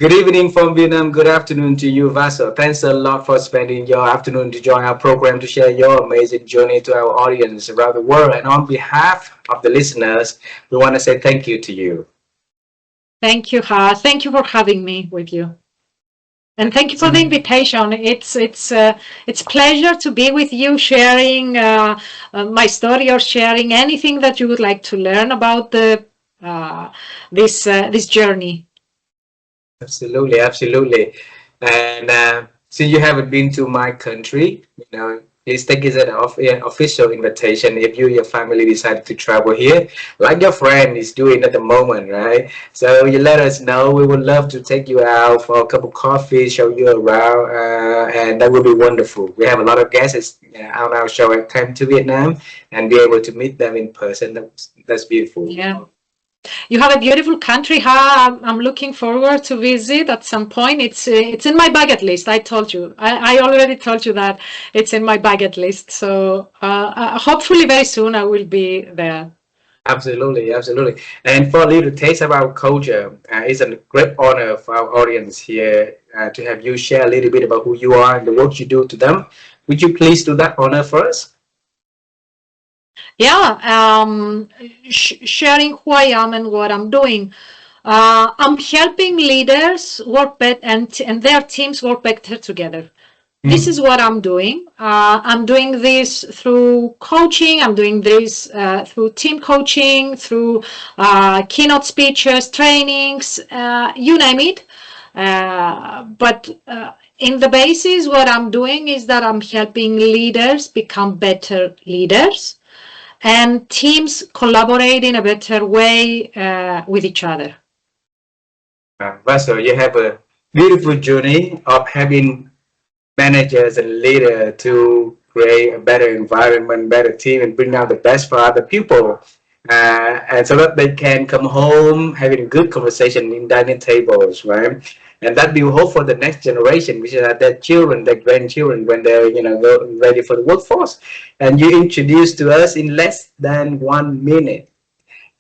Good evening from Vietnam. Good afternoon to you, Vaso. Thanks a lot for spending your afternoon to join our program to share your amazing journey to our audience around the world. And on behalf of the listeners, we want to say thank you to you. Thank you, Ha. Thank you for having me with you. And thank you for the invitation. It's pleasure to be with you, sharing my story or sharing anything that you would like to learn about the this journey. Absolutely, absolutely. And since you haven't been to my country, please take it as an official invitation if you and your family decide to travel here, like your friend is doing at the moment, right? So you let us know. We would love to take you out for a cup of coffee, show you around, and that would be wonderful. We have a lot of guests on our show at Come to Vietnam and be able to meet them in person. That's beautiful. Yeah. You have a beautiful country, Ha. I'm looking forward to visit at some point. It's in my bucket list. I told you. I already told you that it's in my bucket list. So hopefully very soon I will be there. Absolutely, absolutely. And for a little taste of our culture, it's a great honor for our audience here to have you share a little bit about who you are and the work you do to them. Would you please do that honor for us? Yeah, sharing who I am and what I'm doing. I'm helping leaders work better and their teams work better together. This is what I'm doing. I'm doing this through coaching. I'm doing this through team coaching, through keynote speeches, trainings, you name it. But in the basis, what I'm doing is that I'm helping leaders become better leaders and teams collaborate in a better way with each other. Vaso, you have a beautiful journey of having managers and leaders to create a better environment, better team, and bring out the best for other people. And so that they can come home having a good conversation in dining tables, right? And that will hope for the next generation, which are their children, their grandchildren, when they're go ready for the workforce. And you introduced to us in less than 1 minute,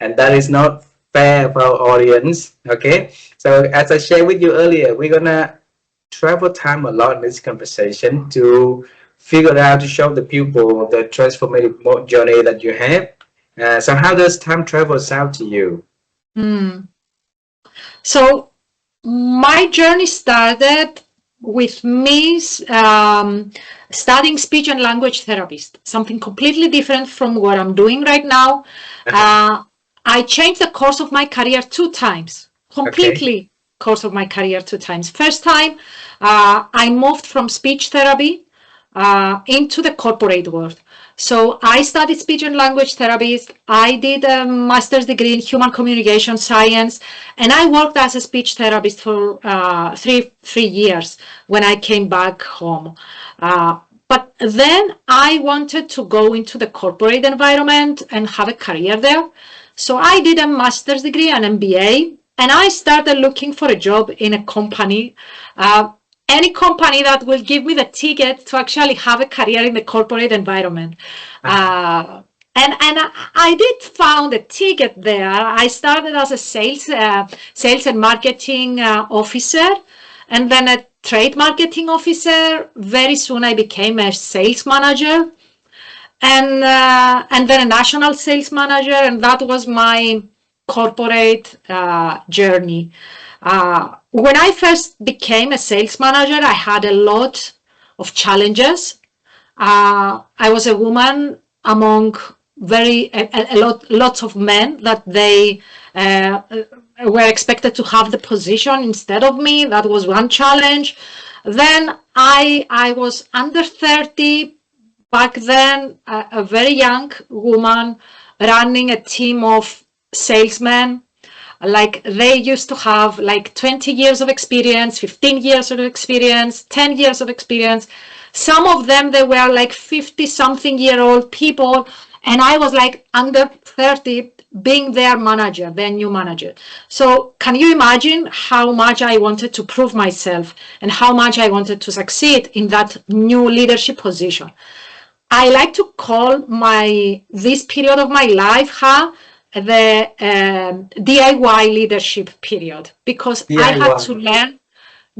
and that is not fair for our audience. Okay, so as I shared with you earlier, we're gonna travel time a lot in this conversation to figure out to show the people the transformative journey that you have. So how does time travel sound to you? Mm. So my journey started with me studying speech and language therapist, something completely different from what I'm doing right now. I changed the course of my career 2 times, completely course of my career 2 times. First time, I moved from speech therapy into the corporate world. So I studied speech and language therapist. I did a master's degree in human communication science, and I worked as a speech therapist for three years when I came back home. But then I wanted to go into the corporate environment and have a career there. So I did a master's degree, an MBA, and I started looking for a job in a company. Any company that will give me the ticket to actually have a career in the corporate environment. And I did found a ticket there. I started as a sales and marketing officer, and then a trade marketing officer. Very soon I became a sales manager, and then a national sales manager, and that was my corporate journey. When I first became a sales manager, I had a lot of challenges. I was a woman among lots of men that they were expected to have the position instead of me. That was one challenge. Then I was under 30 back then, a very young woman running a team of salesmen. Like they used to have like 20 years of experience, 15 years of experience, 10 years of experience. Some of them, they were like 50-something-year-old people. And I was like under 30 being their manager, their new manager. So can you imagine how much I wanted to prove myself and how much I wanted to succeed in that new leadership position? I like to call this period of my life the DIY leadership period, because I had to learn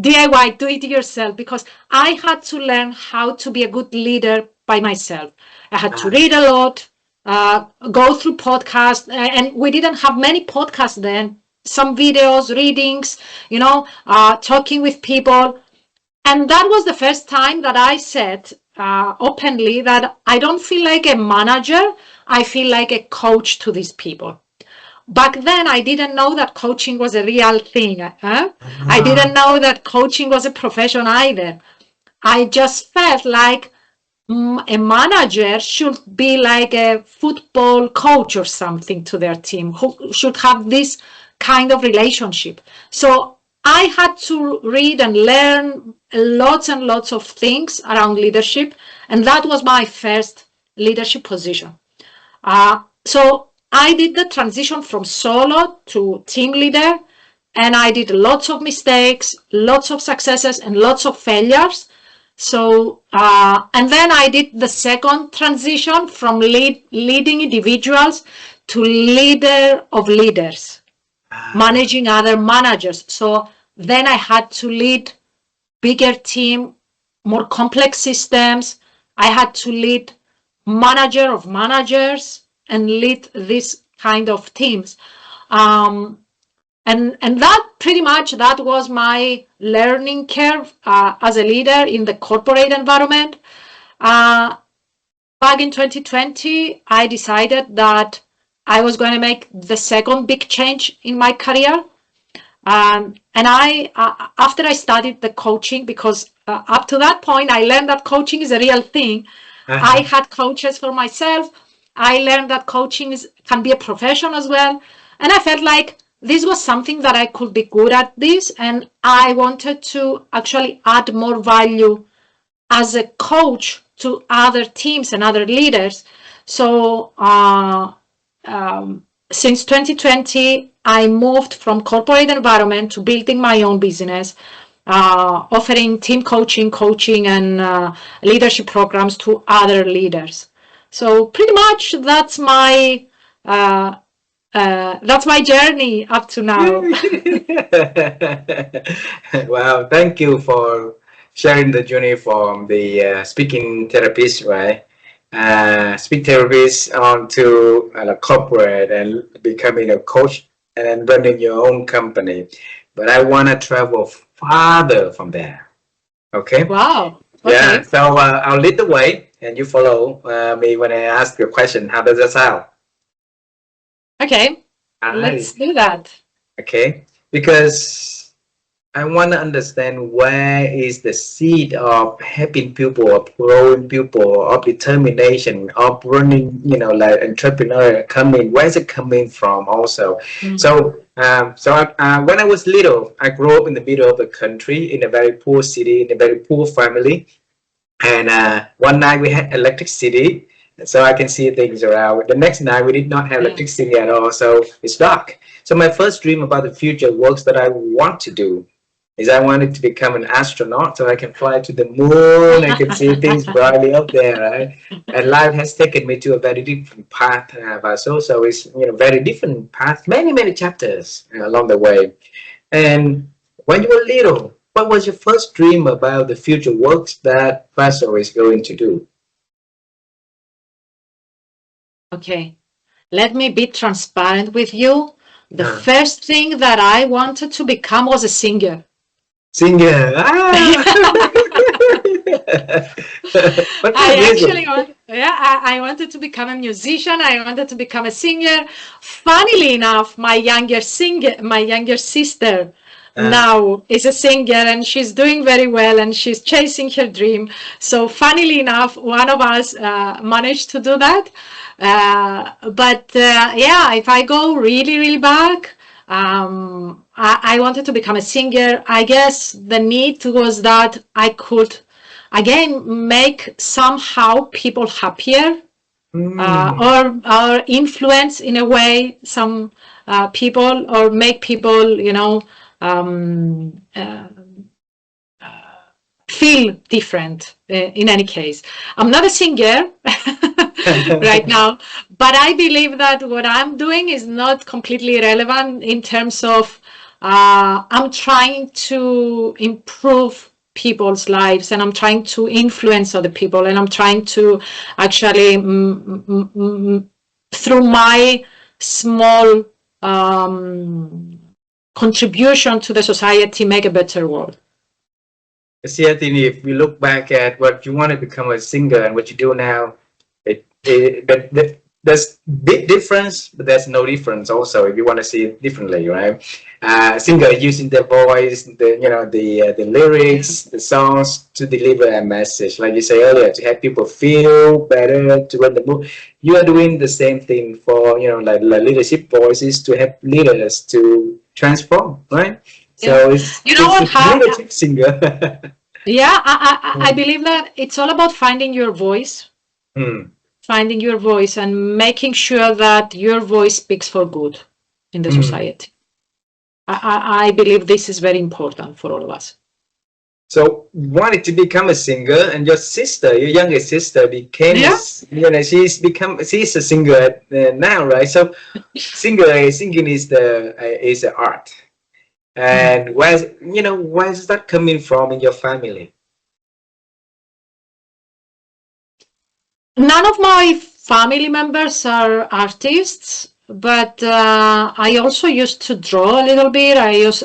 DIY, do it yourself, because I had to learn how to be a good leader by myself. I had to read a lot, go through podcasts, and we didn't have many podcasts then. Some videos, readings, talking with people. And that was the first time that I said openly that I don't feel like a manager, I feel like a coach to these people. Back then, I didn't know that coaching was a real thing. I didn't know that coaching was a profession either. I just felt like a manager should be like a football coach or something to their team, who should have this kind of relationship. So I had to read and learn lots and lots of things around leadership, and that was my first leadership position. So I did the transition from solo to team leader, and I did lots of mistakes, lots of successes, and lots of failures. So, and then I did the second transition from leading individuals to leader of leaders, managing other managers. So then I had to lead bigger team, more complex systems. I had to lead manager of managers and lead this kind of teams. And that pretty much, that was my learning curve as a leader in the corporate environment. Back in 2020, I decided that I was going to make the second big change in my career. And after I studied the coaching, because up to that point, I learned that coaching is a real thing. I had coaches for myself. I learned that coaching can be a profession as well. And I felt like this was something that I could be good at this. And I wanted to actually add more value as a coach to other teams and other leaders. So since 2020, I moved from corporate environment to building my own business, offering team coaching and leadership programs to other leaders. So pretty much that's my journey up to now. Wow, thank you for sharing the journey from the speaking therapist, right? Speech therapist on to a corporate and becoming a coach and then running your own company. But I want to travel farther from there. Okay? Wow. Okay. Yeah, so I'll lead the way and you follow me when I ask you a question. How does that sound? Okay, let's do that. Okay, because I want to understand where is the seed of helping people, of growing people, of determination, of running, like entrepreneur coming. Where is it coming from also? So, when I was little, I grew up in the middle of the country, in a very poor city, in a very poor family. And one night we had electricity, so I can see things around. The next night we did not have electricity at all, so it's dark. So my first dream about the future works that I want to do is I wanted to become an astronaut so I can fly to the moon and can see things brightly up there, right? And life has taken me to a very different path, Vaso. So it's very different path, many chapters along the way. And when you were little, what was your first dream about the future works that Vaso is going to do? Okay, let me be transparent with you. The first thing that I wanted to become was a singer. Singer. I wanted to become a musician. I wanted to become a singer. Funnily enough, my younger sister now is a singer, and she's doing very well, and she's chasing her dream. So funnily enough, one of us managed to do that. But if I go really back, I wanted to become a singer. I guess the need was that I could again make somehow people happier, or influence in a way some people, or make people feel different. In any case, I'm not a singer. right now. But I believe that what I'm doing is not completely relevant in terms of I'm trying to improve people's lives, and I'm trying to influence other people, and I'm trying to actually through my small contribution to the society, make a better world. See, I think if we look back at what you want to become a singer and what you do now, there's big difference, but there's no difference also if you want to see it differently, right? Singer using their voice, the lyrics, the songs to deliver a message, like you say earlier, to have people feel better, to run the mood. You are doing the same thing for like leadership voices, to help leaders to transform, right? So it's leadership singer. Yeah, I believe that it's all about finding your voice. Finding your voice and making sure that your voice speaks for good in the society. I believe this is very important for all of us. So wanted to become a singer, and your youngest sister became she's a singer now, right? So singing is the art. And where's that coming from in your family? None of my family members are artists, but I also used to draw a little bit.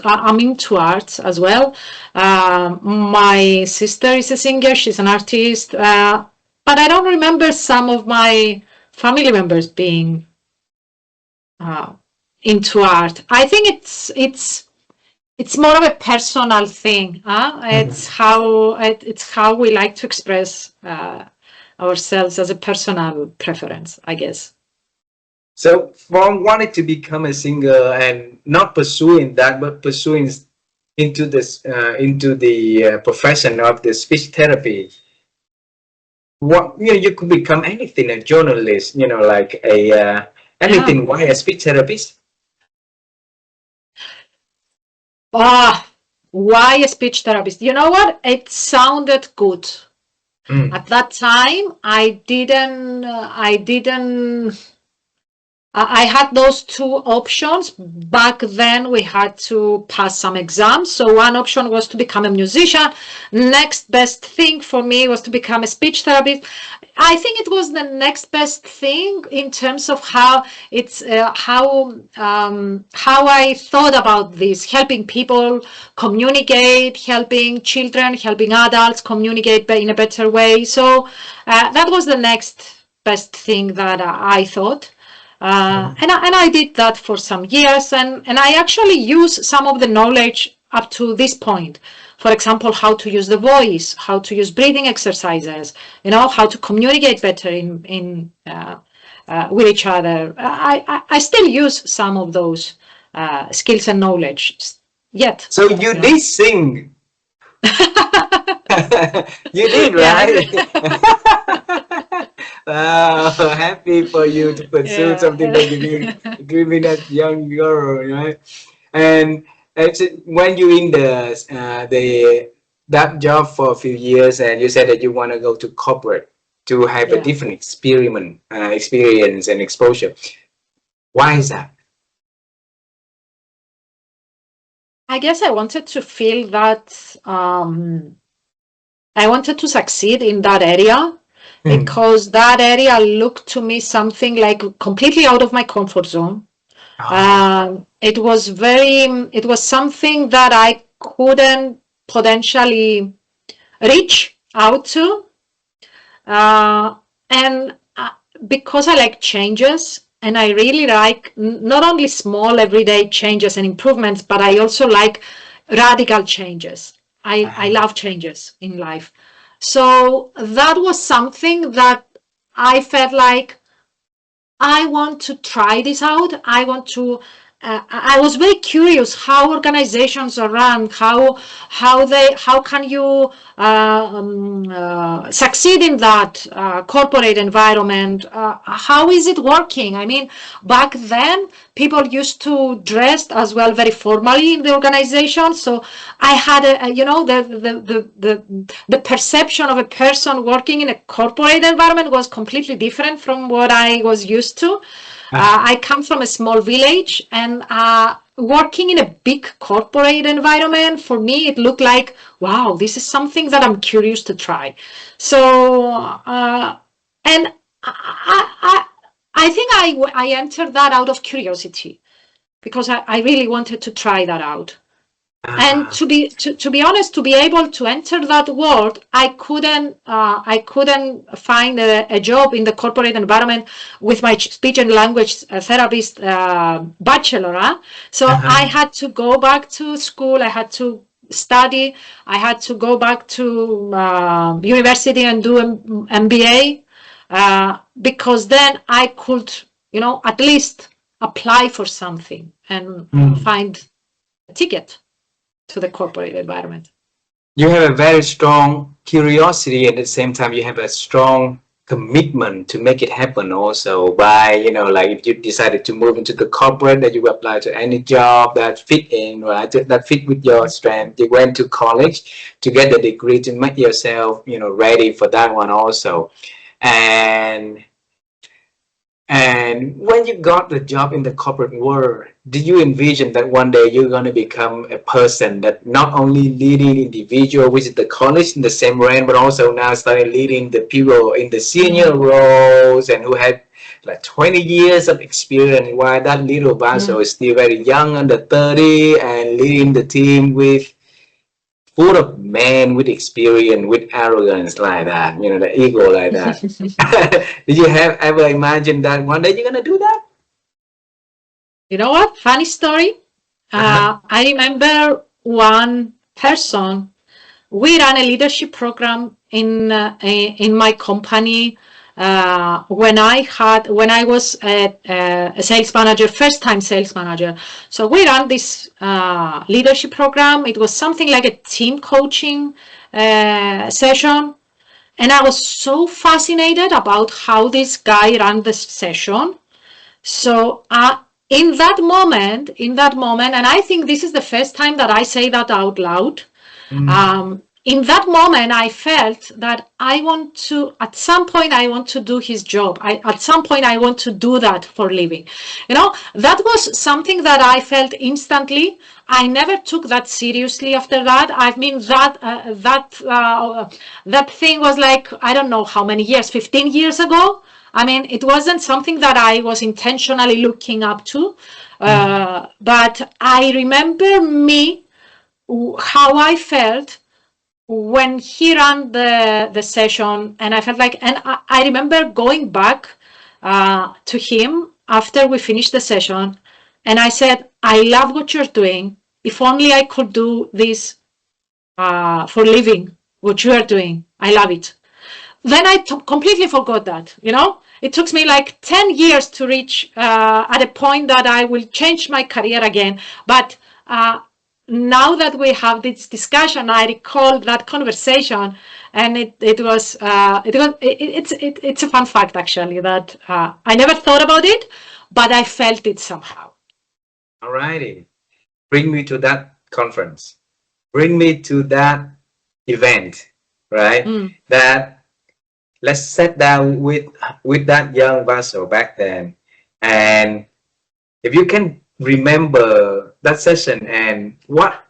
I'm into art as well. My sister is a singer; she's an artist, but I don't remember some of my family members being into art. I think it's more of a personal thing. It's how we like to express ourselves as a personal preference, I guess. So from wanting to become a singer and not pursuing that, but pursuing into the profession of the speech therapy, you could become anything, a journalist, like anything. Why a speech therapist? Why a speech therapist? You know what? It sounded good. At that time, I had those two options. Back then, we had to pass some exams. So one option was to become a musician. Next best thing for me was to become a speech therapist. I think it was the next best thing in terms of how I thought about this, helping people communicate, helping children, helping adults communicate in a better way. So that was the next best thing that I thought. And I did that for some years, and I actually use some of the knowledge up to this point. For example, how to use the voice, how to use breathing exercises, how to communicate better with each other. I still use some of those skills and knowledge yet. So you did sing. You did, right? Happy for you to pursue something that you dreaming that young girl, right? And when you in that job for a few years, and you said that you want to go to corporate to have a different experience and exposure. Why is that? I guess I wanted to feel that I wanted to succeed in that area. Because that area looked to me something like completely out of my comfort zone. It was something that I couldn't potentially reach out to. And because I like changes, and I really like not only small everyday changes and improvements, but I also like radical changes. I love changes in life. So that was something that I felt like I want to try this out. I was very curious how organizations are run, how can you succeed in that corporate environment? How is it working? I mean, back then people used to dress as well very formally in the organization. So I had the perception of a person working in a corporate environment was completely different from what I was used to. I come from a small village, and working in a big corporate environment, for me, it looked like, wow, this is something that I'm curious to try. So, and I think I entered that out of curiosity, because I really wanted to try that out. And to be honest, to be able to enter that world, I couldn't find a job in the corporate environment with my speech and language therapist bachelor. So I had to go back to school. I had to study. I had to go back to university and do MBA, because then I could, at least apply for something and find a ticket to the corporate environment. You have a very strong curiosity, and at the same time you have a strong commitment to make it happen also by, like if you decided to move into the corporate, that you apply to any job that fit in, right, that fit with your strength. You went to college to get the degree to make yourself, ready for that one also. And when you got the job in the corporate world, did you envision that one day you're going to become a person that not only leading individual, which is the college in the same rank, but also now started leading the people in the senior roles and who had like 20 years of experience, while that little Vaso is still very young, under 30, and leading the team with full of men with experience, with arrogance like that, the ego like that. Did you have ever imagined that one day you're going to do that? You know what? Funny story. I remember one person. We ran a leadership program in my company when I was a sales manager, first-time sales manager. So we ran this leadership program. It was something like a team coaching session, and I was so fascinated about how this guy ran the session. So in that moment, and I think this is the first time that I say that out loud. In that moment, I felt that at some point, I want to do his job. At some point, I want to do that for a living. That was something that I felt instantly. I never took that seriously after that. I mean, that thing was like, I don't know how many years, 15 years ago. I mean, it wasn't something that I was intentionally looking up to. But I remember how I felt when he ran the session, and I felt like, and I remember going back to him after we finished the session, and I said, I love what you're doing. If only I could do this for a living, what you are doing. I love it. Then I completely forgot that, It took me like 10 years to reach at a point that I will change my career again. But now that we have this discussion, I recall that conversation, and it's a fun fact actually that I never thought about it, but I felt it somehow. All righty, bring me to that conference, bring me to that event, right? That let's sit down with that young Vaso back then, and if you can remember that session and what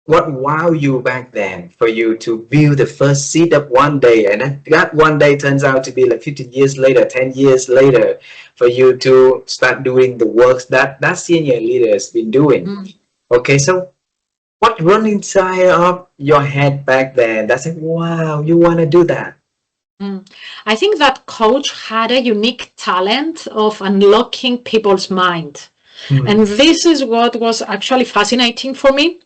wowed you back then for you to build the first seed up one day, and that one day turns out to be like 15 years later, 10 years later, for you to start doing the works that senior leader has been doing. Okay, so what run inside of your head back then that said, wow, you want to do that? I think that coach had a unique talent of unlocking people's mind. And this is what was actually fascinating for me,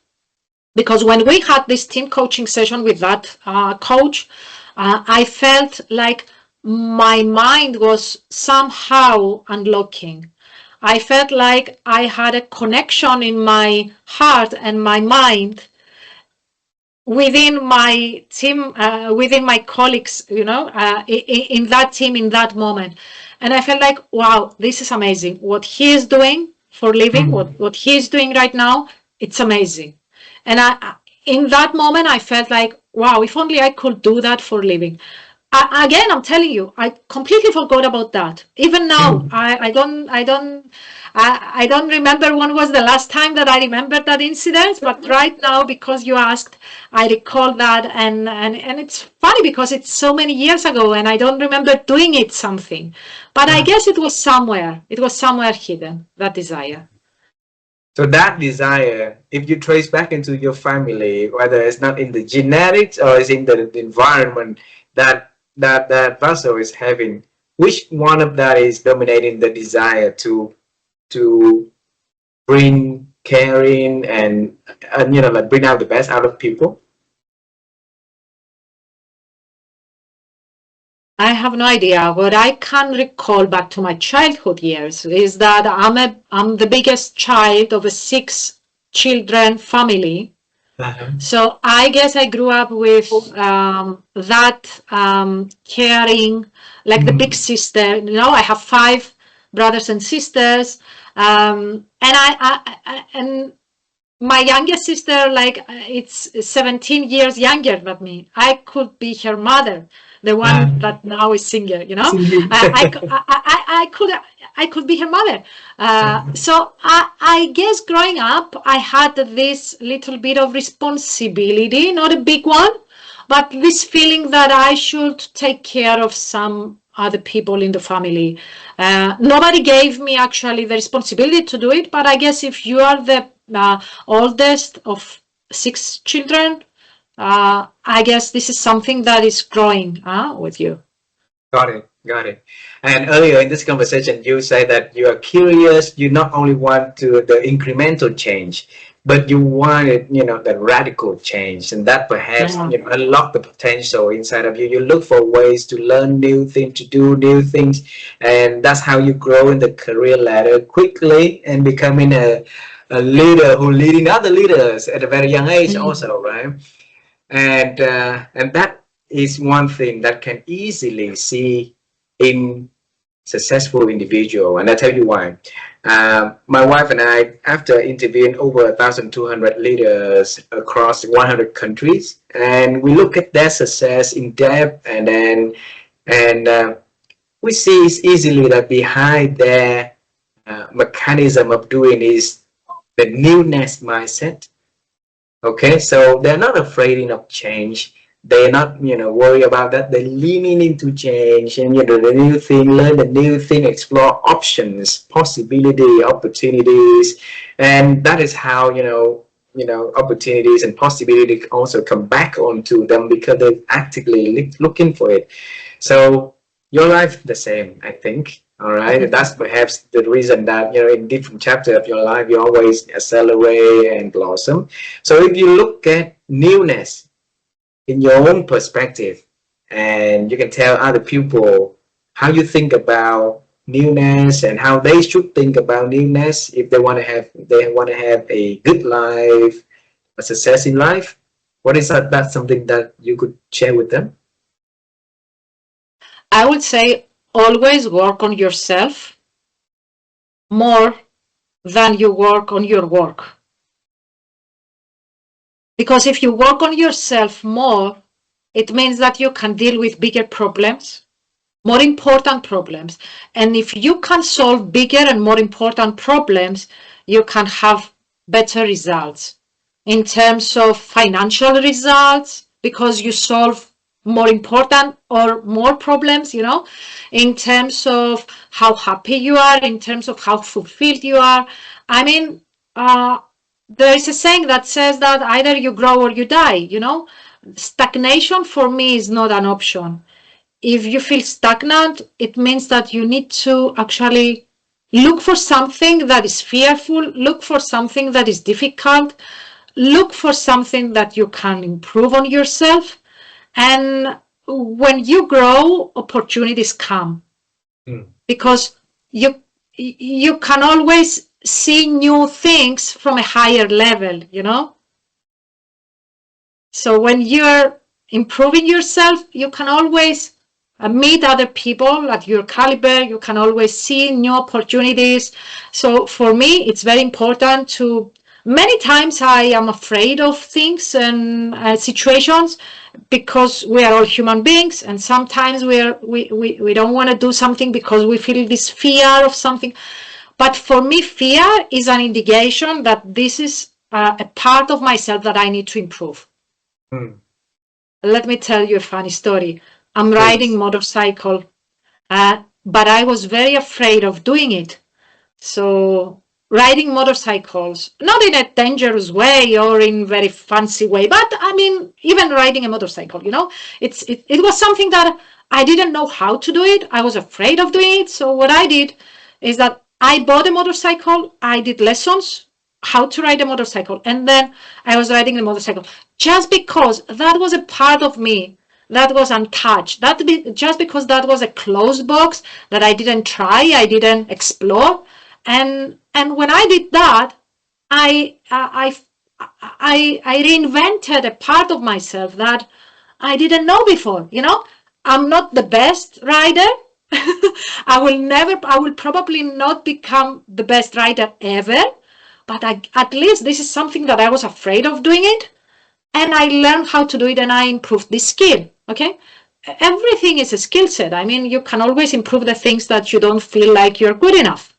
because when we had this team coaching session with that coach, I felt like my mind was somehow unlocking. I felt like I had a connection in my heart and my mind within my team, within my colleagues, in that team, in that moment. And I felt like, wow, this is amazing. What he is doing for living, what he is doing right now, it's amazing. And in that moment, I felt like, wow, if only I could do that for living. Again, I'm telling you, I completely forgot about that. Even now, I don't remember when was the last time that I remembered that incident. But right now, because you asked, I recall that, and it's funny because it's so many years ago, and I don't remember doing it something. But I guess it was somewhere. It was somewhere hidden, that desire. So that desire, if you trace back into your family, whether it's not in the genetics or it's in the environment that Vaso is having, which one of that is dominating the desire to bring caring and like bring out the best out of people? I have no idea. What I can recall back to my childhood years is that I'm the biggest child of a 6 children family. So I guess I grew up with that caring, like the big sister. I have 5 brothers and sisters, and my youngest sister, like it's 17 years younger than me. I could be her mother, the one that now is single. I could be her mother. So I guess growing up, I had this little bit of responsibility, not a big one, but this feeling that I should take care of some other people in the family. Nobody gave me actually the responsibility to do it, but I guess if you are the oldest of 6 children, I guess this is something that is growing with you. Got it. Got it. And earlier in this conversation, you say that you are curious. You not only want the incremental change, but you wanted, the radical change, and that perhaps unlock the potential inside of you. You look for ways to learn new things, to do new things, and that's how you grow in the career ladder quickly and becoming a leader who leading other leaders at a very young age, also, right? And that is one thing that can easily see in successful individual, and I'll tell you why. My wife and I, after interviewing over 1,200 leaders across 100 countries, and we look at their success in depth, and we see it's easily that behind their mechanism of doing is the newness mindset. Okay, so they're not afraid of change. They're not, worry about that. They're leaning into change and, the new thing, learn the new thing, explore options, possibility, opportunities. And that is how, opportunities and possibilities also come back onto them because they're actively looking for it. So your life the same, I think. All right, that's perhaps the reason that in different chapters of your life you always accelerate and blossom. So if you look at newness in your own perspective, and you can tell other people how you think about newness and how they should think about newness if they want to have a good life, a success in life. What is that? That's something that you could share with them. I would say always work on yourself more than you work on your work. Because if you work on yourself more, it means that you can deal with bigger problems, more important problems. And if you can solve bigger and more important problems, you can have better results in terms of financial results, because you solve more important or more problems, in terms of how happy you are, in terms of how fulfilled you are. I mean, there is a saying that says that either you grow or you die, Stagnation for me is not an option. If you feel stagnant, it means that you need to actually look for something that is fearful, look for something that is difficult, look for something that you can improve on yourself. And when you grow, opportunities come because you can always see new things from a higher level, So when you're improving yourself, you can always meet other people at your caliber. You can always see new opportunities. So for me, it's very important to, many times I am afraid of things and situations, because we are all human beings, and sometimes we don't want to do something because we feel this fear of something. But for me, fear is an indication that this is a part of myself that I need to improve. Let me tell you a funny story. I'm riding motorcycle, but I was very afraid of doing it. So riding motorcycles, not in a dangerous way or in very fancy way, but I mean, even riding a motorcycle, you know, it was something that I didn't know how to do it. I was afraid of doing it. So what I did is that I bought a motorcycle. I did lessons how to ride a motorcycle, and then I was riding the motorcycle just because that was a part of me that was untouched. Just because that was a closed box that I didn't try, I didn't explore. And when I did that, I reinvented a part of myself that I didn't know before. You know, I'm not the best rider. I will probably not become the best rider ever, but at least this is something that I was afraid of doing it, and I learned how to do it, and I improved this skill. Okay, everything is a skill set. I mean, you can always improve the things that you don't feel like you're good enough.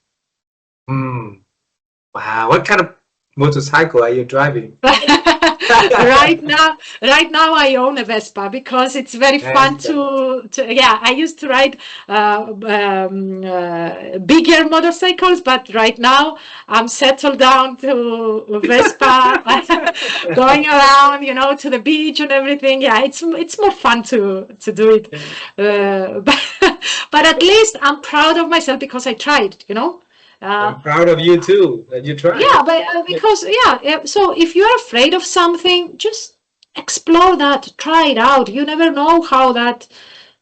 Wow, what kind of motorcycle are you driving? right now I own a Vespa because it's very fun to yeah, I used to ride bigger motorcycles, but right now I'm settled down to Vespa, going around, you know, to the beach and everything. Yeah, it's more fun to do it, but at least I'm proud of myself because I tried, you know. I'm proud of you too, that you tried. Yeah, but because, yeah, so if you're afraid of something, just explore that, try it out. You never know how that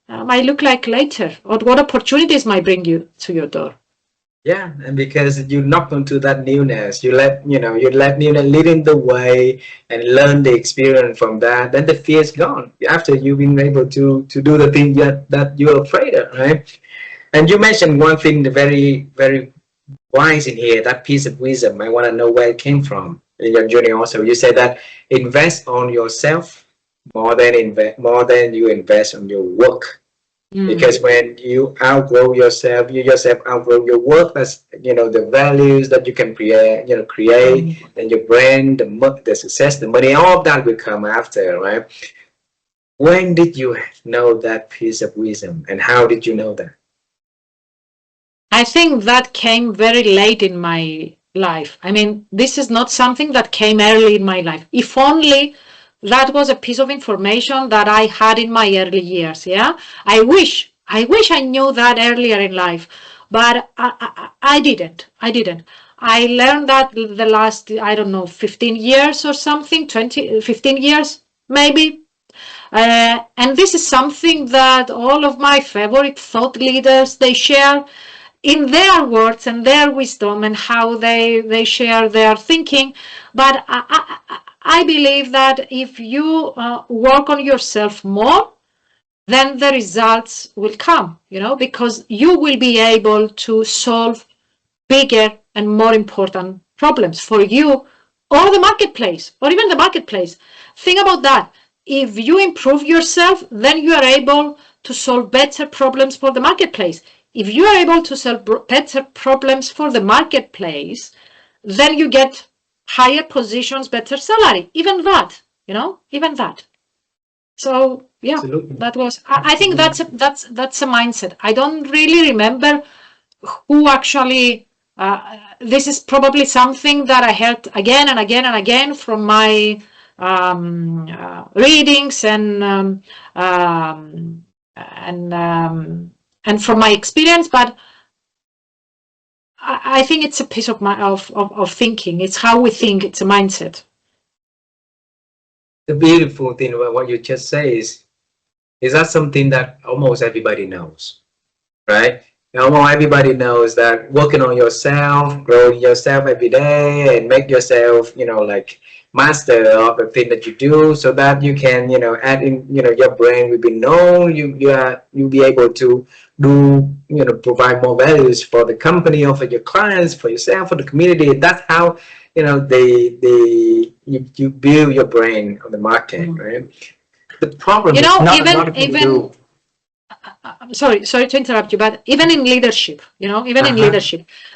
might look like later, or what opportunities might bring you to your door. Yeah, and because you knocked onto that newness, you let newness leading the way and learn the experience from that. Then the fear is gone after you've been able to do the thing that you're afraid of, right? And you mentioned one thing, the very, very wise in here, that piece of wisdom. I want to know where it came from in your journey. Also, you said that invest on yourself more than you invest on your work. Because when you outgrow yourself, you yourself outgrow your work. That's, you know, the values that you can create, then your brand, the success, the money, all of that will come after, right? When did you know that piece of wisdom, and how did you know that? I think that came very late in my life. I mean, this is not something that came early in my life. If only that was a piece of information that I had in my early years. Yeah, I wish I knew that earlier in life, but I didn't. I learned that the last, I don't know, 15 years or something, 15 years maybe. And this is something that all of my favorite thought leaders, they share in their words and their wisdom and how they share their thinking. But I believe that if you work on yourself more, then the results will come, you know, because you will be able to solve bigger and more important problems for you or the marketplace, or even the marketplace. Think about that. If you improve yourself, then you are able to solve better problems for the marketplace. If you are able to solve better problems for the marketplace, then you get higher positions, better salary. Even that, you know, even that. So yeah, absolutely. That was. I think that's a mindset. I don't really remember who actually. This is probably something that I heard again and again and again from my readings and from my experience, but I think it's a piece of thinking. It's how we think. It's a mindset. The beautiful thing about what you just say is that something that almost everybody knows, right? Almost everybody knows that working on yourself, growing yourself every day, and make yourself, you know, like master of the thing that you do, so that you can, add in, your brain will be known. You'll be able to do, provide more values for the company or for your clients, for yourself, for the community. That's how, you build your brain on the market, right? The problem is not a lot of people do. I'm sorry to interrupt you, but even in leadership,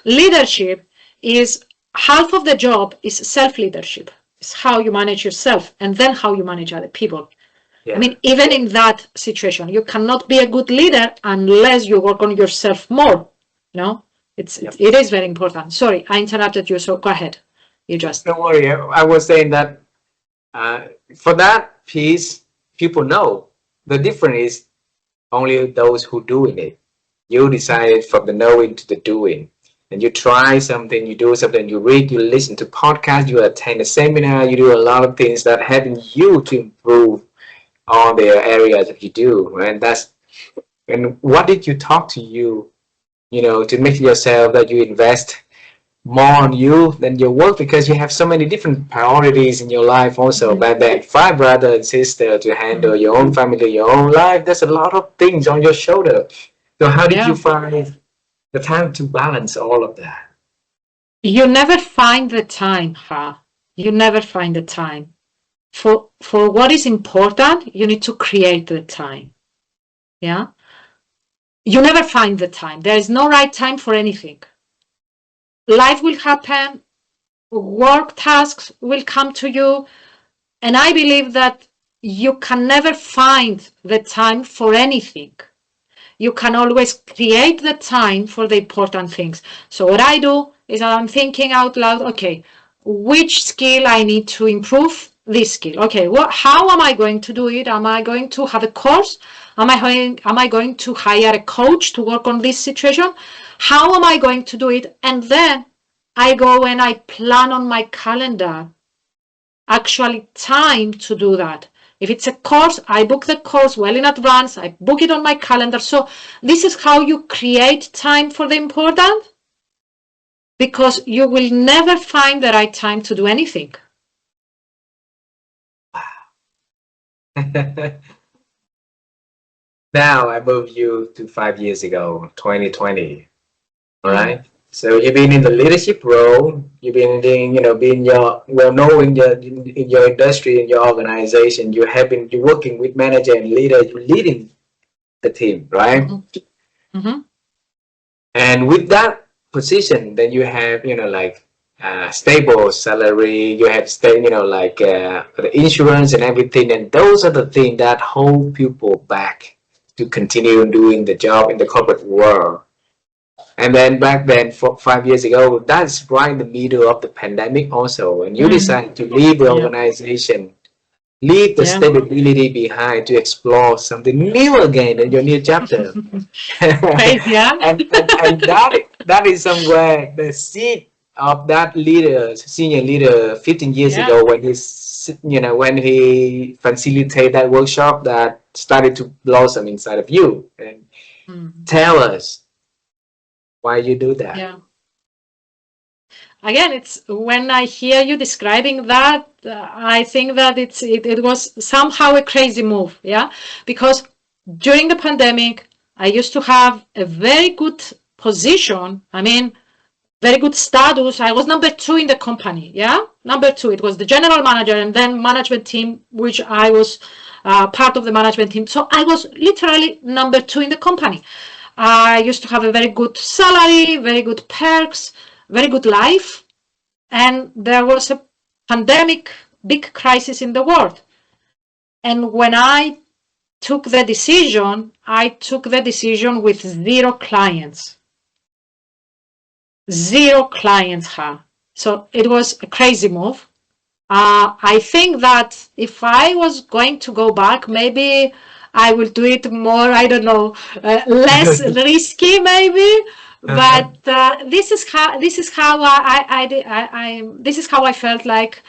leadership is half of the job is self-leadership. It's how you manage yourself and then how you manage other people. Yeah. I mean, even in that situation, you cannot be a good leader unless you work on yourself more. It is very important. Sorry, I interrupted you, so go ahead. You just don't worry. I was saying that for that piece, people know. The difference is only those who doing it. You decide from the knowing to the doing, and you try something, you do something, you read, you listen to podcasts, you attend a seminar, you do a lot of things that helping you to improve all the areas that you do. And what did you talk to you, to make yourself that you invest more on you than your work, because you have so many different priorities in your life also. But then 5 brothers and sisters to handle your own family, your own life, there's a lot of things on your shoulder. So how did you find the time to balance all of that? You never find the time, You never find the time. For what is important, you need to create the time. Yeah? You never find the time. There is no right time for anything. Life will happen, work tasks will come to you, and I believe that you can never find the time for anything. You can always create the time for the important things. So what I do is I'm thinking out loud, okay, which skill I need to improve? This skill. Okay, how am I going to do it? Am I going to have a course? Am I going to hire a coach to work on this situation? How am I going to do it? And then I go and I plan on my calendar actually time to do that. If it's a course, I book the course well in advance. I book it on my calendar. So this is how you create time for the important, because you will never find the right time to do anything. Now I moved you to 5 years ago, 2020. All right. So you've been in the leadership role. You've been doing, being well-known in your industry, in your organization. You have been working with manager and leader. You're leading the team, right? Mm-hmm. Mm-hmm. And with that position, then you have, stable salary. You have the insurance and everything. And those are the things that hold people back to continue doing the job in the corporate world. And then back then, 5 years ago, that's right in the middle of the pandemic also. And you decide to leave the organization, leave the stability behind to explore something new again in your new chapter. Right, yeah. and that is somewhere the seed of that senior leader 15 years ago, when he facilitated that workshop that started to blossom inside of you. And tell us why you do that. Yeah. Again, it's when I hear you describing that, I think that it was somehow a crazy move, because during the pandemic, I used to have a very good position. I mean, very good status. I was number 2 in the company, number 2. It was the general manager and then management team, which I was part of the management team. So I was literally number 2 in the company. I used to have a very good salary, very good perks, very good life. And there was a pandemic, big crisis in the world. And when I took the decision with 0 clients. 0 clients, So it was a crazy move. I think that if I was going to go back, maybe I will do it more, I don't know, less risky maybe, but this is how I felt like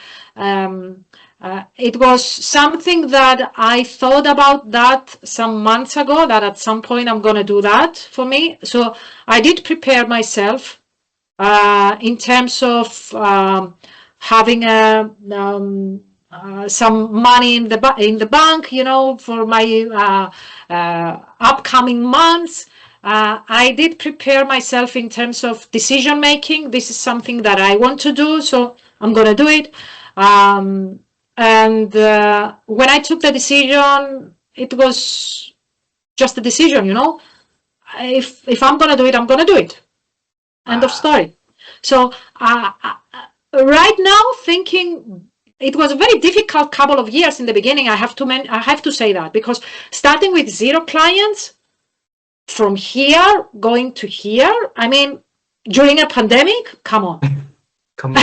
it was something that I thought about that some months ago, that at some point I'm going to do that for me. So I did prepare myself in terms of having some money in the bank, for my upcoming months. I did prepare myself in terms of decision making. This is something that I want to do, so I'm gonna do it. And when I took the decision, it was just a decision, If I'm gonna do it, I'm gonna do it. End of story. So right now, thinking, it was a very difficult couple of years in the beginning. I have to say that, because starting with 0 clients, from here going to here, I mean, during a pandemic, come on. Come on.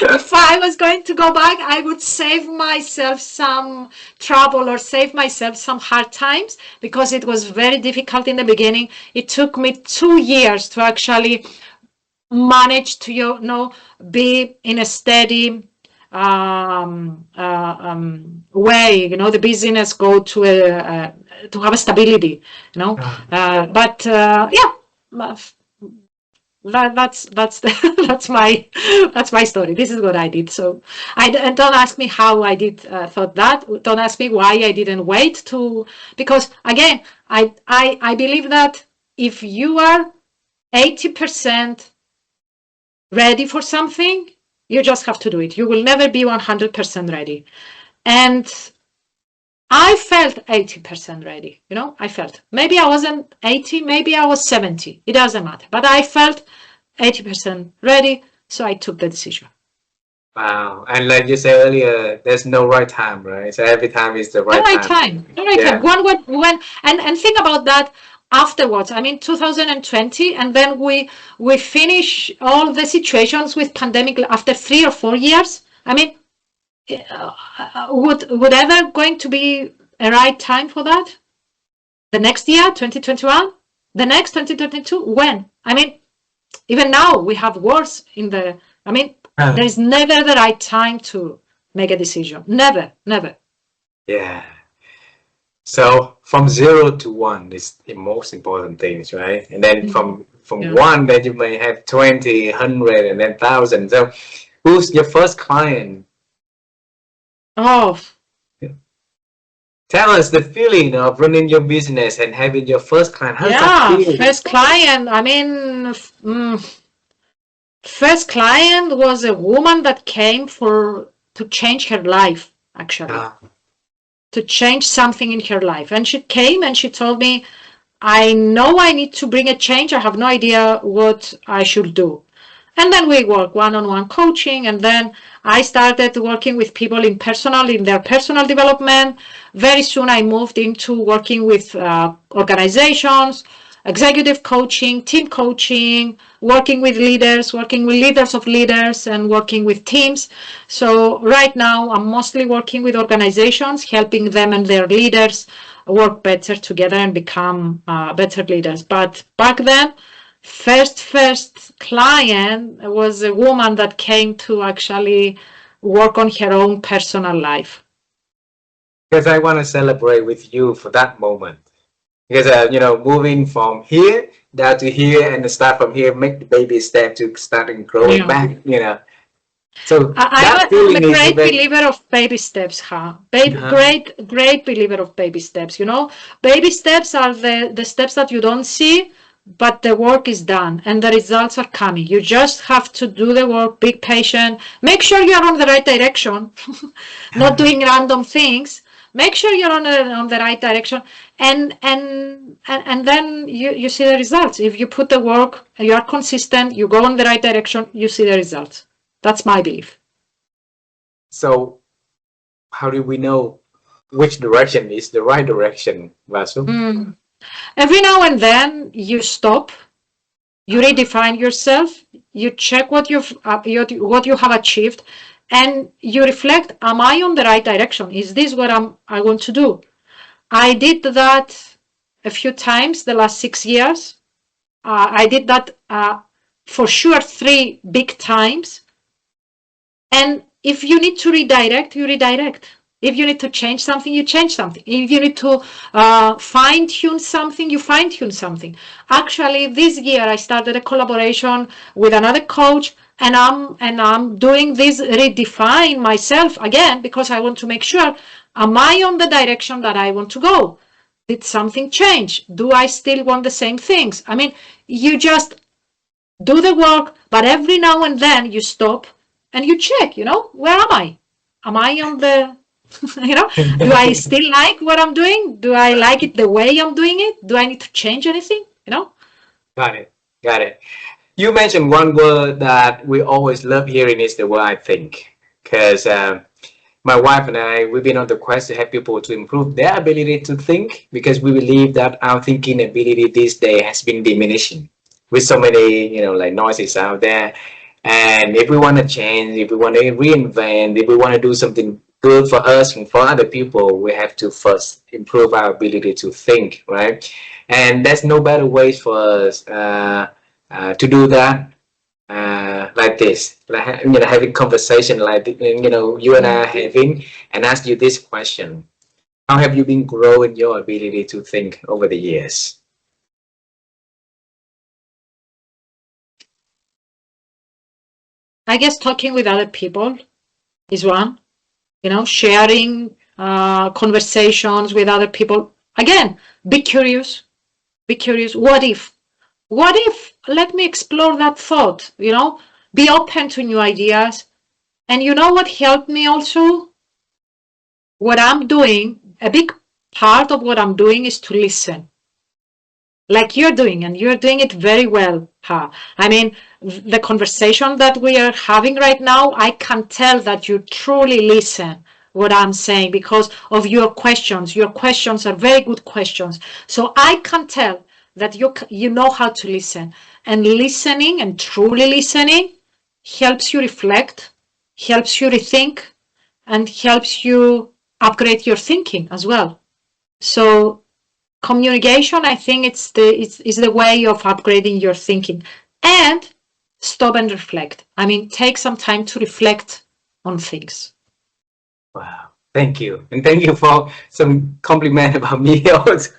If I was going to go back, I would save myself some trouble or save myself some hard times, because it was very difficult in the beginning. It took me 2 years to actually manage to, be in a steady way, the business go to have a stability, but yeah, that's that's my story. This is what I did. So don't ask me how I did thought that. Don't ask me why I didn't wait because again, I believe that if you are 80% ready for something, you just have to do it. You will never be 100% ready. And I felt 80% ready. I felt. Maybe I wasn't 80, maybe I was 70. It doesn't matter. But I felt 80% ready, so I took the decision. Wow. And like you said earlier, there's no right time, right? So every time is the right time. The right time. When and think about that afterwards. I mean, 2020, and then we finish all the situations with pandemic after 3 or 4 years. I mean, would ever going to be a right time for that? The next year, 2021, the next 2022, when? I mean, even now we have wars there is never the right time to make a decision. Never. Yeah. So from 0 to 1 is the most important things, right? And then from 1, then you may have 20, 100, and then 1,000. So who's your first client? Oh. Tell us the feeling of running your business and having your first client. How does that feel? First client. I mean, first client was a woman that came to change her life, actually. To change something in her life. And she came and she told me, I know I need to bring a change. I have no idea what I should do. And then we work one-on-one coaching. And then I started working with people in their personal development. Very soon I moved into working with organizations, executive coaching, team coaching, working with leaders of leaders, and working with teams. So right now I'm mostly working with organizations, helping them and their leaders work better together and become better leaders. But back then, first client was a woman that came to actually work on her own personal life. Because I want to celebrate with you for that moment. Because, moving from here down to here and start from here, make the baby step to starting growing back, So I'm a great believer of baby steps, Great believer of baby steps, Baby steps are the steps that you don't see, but the work is done and the results are coming. You just have to do the work, be patient, make sure you're on the right direction, not doing random things. Make sure you're on the right direction, and then you see the results. If you put the work, you are consistent, you go in the right direction, you see the results. That's my belief. So how do we know which direction is the right direction, Vaso? Every now and then you stop, you redefine yourself, you check what you have achieved, and you reflect, am I on the right direction? Is this what I want to do? I did that a few times the last 6 years. I did that for sure 3 big times. And if you need to redirect, you redirect. If you need to change something, you change something. If you need to fine-tune something, you fine-tune something. Actually, this year I started a collaboration with another coach, and I'm doing this redefine myself again, because I want to make sure, am I on the direction that I want to go? Did something change? Do I still want the same things? I mean, you just do the work, but every now and then you stop and you check, where am I? Am I on the, do I still like what I'm doing? Do I like it the way I'm doing it? Do I need to change anything? Got it. Got it. You mentioned one word that we always love hearing is the word I think. Because my wife and I, we've been on the quest to help people to improve their ability to think, because we believe that our thinking ability this day has been diminishing with so many, like noises out there. And if we want to change, if we want to reinvent, if we want to do something good for us and for other people, we have to first improve our ability to think, right? And there's no better ways for us to do that like this, like having conversation like you and I are having, and ask you this question: how have you been growing your ability to think over the years? I guess talking with other people is one, sharing conversations with other people. Again, be curious. Be curious. What if? What if? Let me explore that thought, be open to new ideas. And you know what helped me also? What I'm doing, a big part of what I'm doing is to listen. Like you're doing, and you're doing it very well, Ha. I mean, the conversation that we are having right now, I can tell that you truly listen what I'm saying because of your questions. Your questions are very good questions. So I can tell that you know how to listen. And listening and truly listening helps you reflect, helps you rethink, and helps you upgrade your thinking as well. So communication, I think it's the way of upgrading your thinking. And stop and reflect. I mean, take some time to reflect on things. Wow. Thank you. And thank you for some compliment about me also.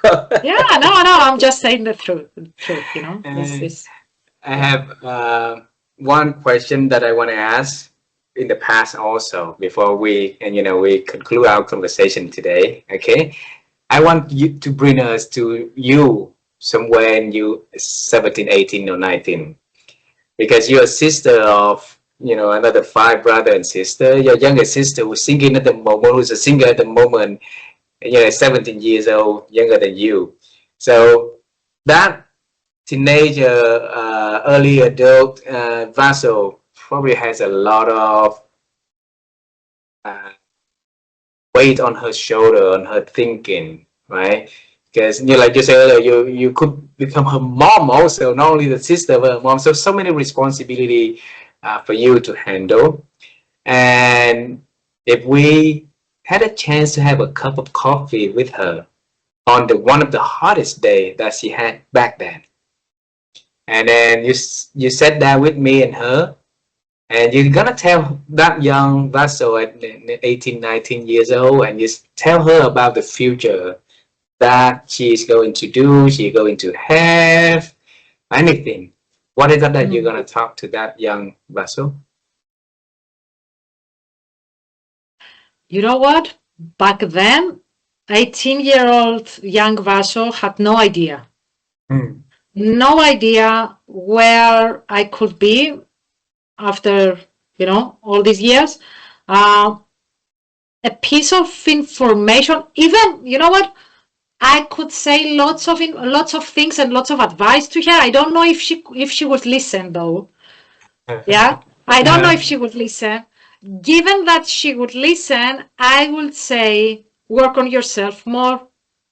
Yeah, no, I'm just saying the truth, I have one question that I want to ask in the past also before we conclude our conversation today. Okay. I want you to bring us to you somewhere in you 17, 18 or 19, because you're a sister of another 5 brother and sister. Your younger sister who's singing at the moment, who's a singer at the moment, 17 years old, younger than you. So that teenager, early adult Vaso probably has a lot of weight on her shoulder, on her thinking, right? Because like you said earlier, you could become her mom also, not only the sister but her mom. So many responsibility for you to handle. And if we had a chance to have a cup of coffee with her on one of the hottest day that she had back then, and then you sat down with me and her, and you're gonna tell that young Vaso at 18, 19 years old, and you tell her about the future that she's going to do, she's going to have, anything. What is that you're gonna talk to that young Vaso? You know what? Back then, 18-year-old young Vaso had no idea. No idea where I could be after, all these years. A piece of information, even, you know what? I could say lots of things and lots of advice to her. I don't know if she would listen though. Yeah, I don't know if she would listen. Given that she would listen, I would say work on yourself more,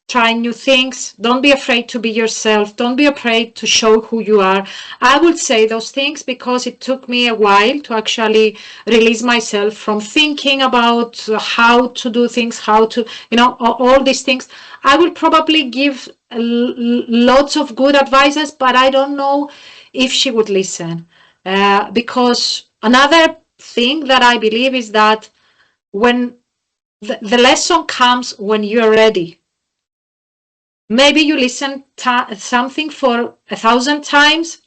try new things. Don't be afraid to be yourself. Don't be afraid to show who you are. I would say those things because it took me a while to actually release myself from thinking about how to do things, how to, all these things. I would probably give lots of good advices, but I don't know if she would listen. Because another thing that I believe is that when the lesson comes when you're ready. Maybe you listen something for 1,000 times,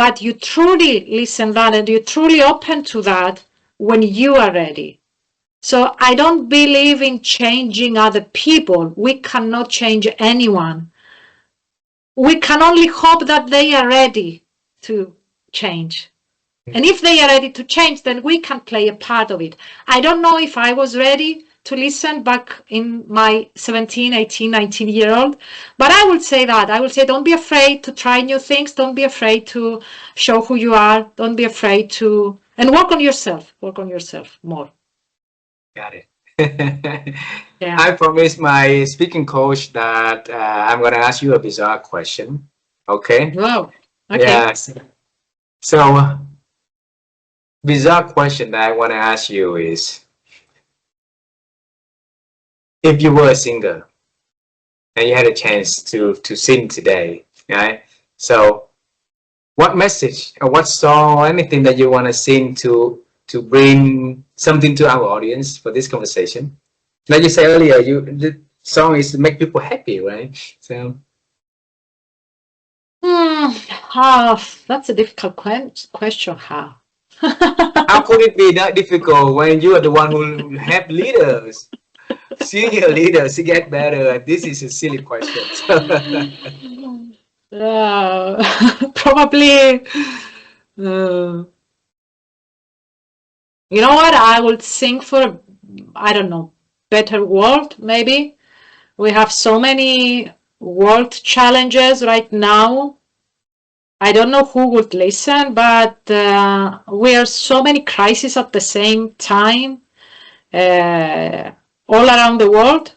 but you truly listen that and you're truly open to that when you are ready. So I don't believe in changing other people. We cannot change anyone. We can only hope that they are ready to change. And if they are ready to change, then we can play a part of it. I don't know if I was ready to listen back in my 17, 18, 19-year-old, but I would say that. I would say don't be afraid to try new things. Don't be afraid to show who you are. Don't be afraid to, and work on yourself. Work on yourself more. Got it. Yeah. I promised my speaking coach that I'm going to ask you a bizarre question. Okay? Wow. Okay. Yes. So, bizarre question that I want to ask you is, if you were a singer and you had a chance to sing today, right? So, what message or what song or anything that you want to sing to bring something to our audience for this conversation? Like you said earlier, the song is to make people happy, right? So that's a difficult question. How? how could it be that difficult when you are the one who help leaders, senior leaders to get better? This is a silly question. Probably. You know what? I would sing for, I don't know, better world, maybe. We have so many world challenges right now. I don't know who would listen, but we are so many crises at the same time, all around the world.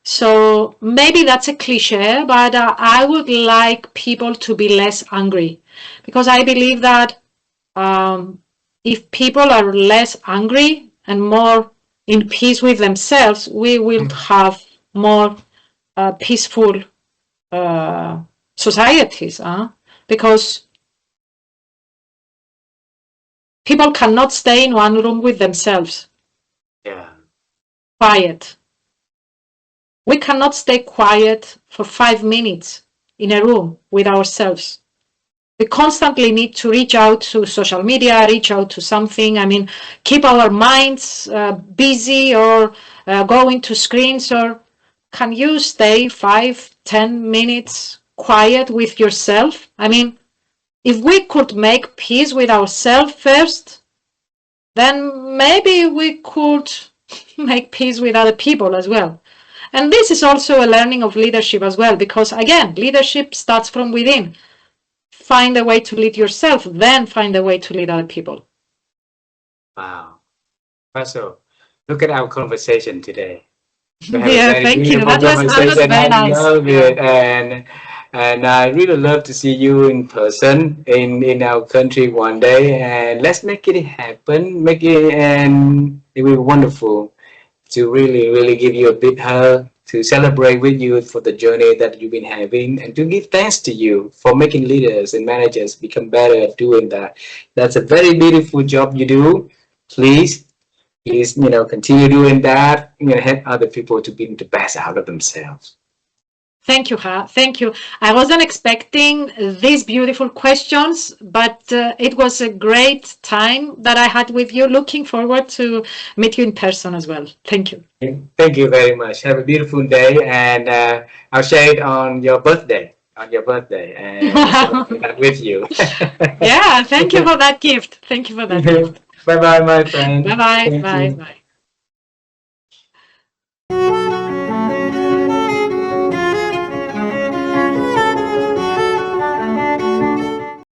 So maybe that's a cliche, but I would like people to be less angry, because I believe that if people are less angry and more in peace with themselves, we will have more peaceful societies. Because people cannot stay in one room with themselves. Yeah. Quiet. We cannot stay quiet for 5 minutes in a room with ourselves. We constantly need to reach out to social media, reach out to something. I mean, keep our minds busy or go into screens. Or can you stay 5-10 minutes quiet with yourself? I mean, if we could make peace with ourselves first, then maybe we could make peace with other people as well. And this is also a learning of leadership as well, because again, leadership starts from within. Find a way to lead yourself, then find a way to lead other people. Wow. Vaso, look at our conversation today. Yeah, thank you. That was very nice. I love it, and I really love to see you in person in our country one day. And let's make it happen. Make it, and it will be wonderful to really give you a big hug, to celebrate with you for the journey that you've been having, and to give thanks to you for making leaders and managers become better at doing that. That's a very beautiful job you do. Please, continue doing that. Help other people to be the best out of themselves. Thank you, Ha. Thank you. I wasn't expecting these beautiful questions, but it was a great time that I had with you. Looking forward to meet you in person as well. Thank you. Thank you very much. Have a beautiful day, and I'll share it on your birthday. And celebrate with you. Yeah, thank you for that gift. Thank you for that gift. Bye bye, my friend. Bye bye. Bye bye.